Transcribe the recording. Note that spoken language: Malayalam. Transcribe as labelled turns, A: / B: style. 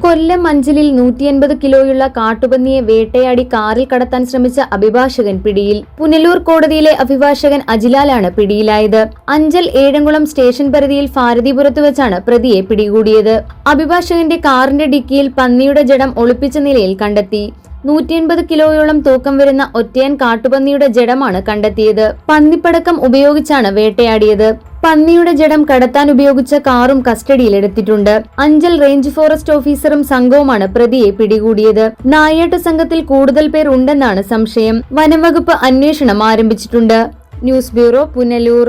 A: കൊല്ലം അഞ്ചലിൽ 180 കിലോയുള്ള കാട്ടുപന്നിയെ വേട്ടയാടി കാറിൽ കടത്താൻ ശ്രമിച്ച അഭിഭാഷകൻ പിടിയിൽ. പുനലൂർ കോടതിയിലെ അഭിഭാഷകൻ അജിലാലാണ് പിടിയിലായത്. അഞ്ചൽ ഏഴംകുളം സ്റ്റേഷൻ പരിധിയിൽ ഭാരതിപുരത്ത് വെച്ചാണ് പ്രതിയെ പിടികൂടിയത്. അഭിഭാഷകന്റെ കാറിന്റെ ഡിക്കിയിൽ പന്നിയുടെ ജഡം ഒളിപ്പിച്ച നിലയിൽ കണ്ടെത്തി. 180 കിലോയോളം തൂക്കം വരുന്ന ഒറ്റയാൻ കാട്ടുപന്നിയുടെ ജഡമാണ് കണ്ടെത്തിയത്. പന്നിപ്പടക്കം ഉപയോഗിച്ചാണ് വേട്ടയാടിയത്. പന്നിയുടെ ജഡം കടത്താൻ ഉപയോഗിച്ച കാറും കസ്റ്റഡിയിലെടുത്തിട്ടുണ്ട്. അഞ്ചൽ റേഞ്ച് ഫോറസ്റ്റ് ഓഫീസറും സംഘവുമാണ് പ്രതിയെ പിടികൂടിയത്. നായാട്ട് സംഘത്തിൽ കൂടുതൽ പേർ ഉണ്ടെന്നാണ് സംശയം. വനംവകുപ്പ് അന്വേഷണം ആരംഭിച്ചിട്ടുണ്ട്. News bureau, Punalur.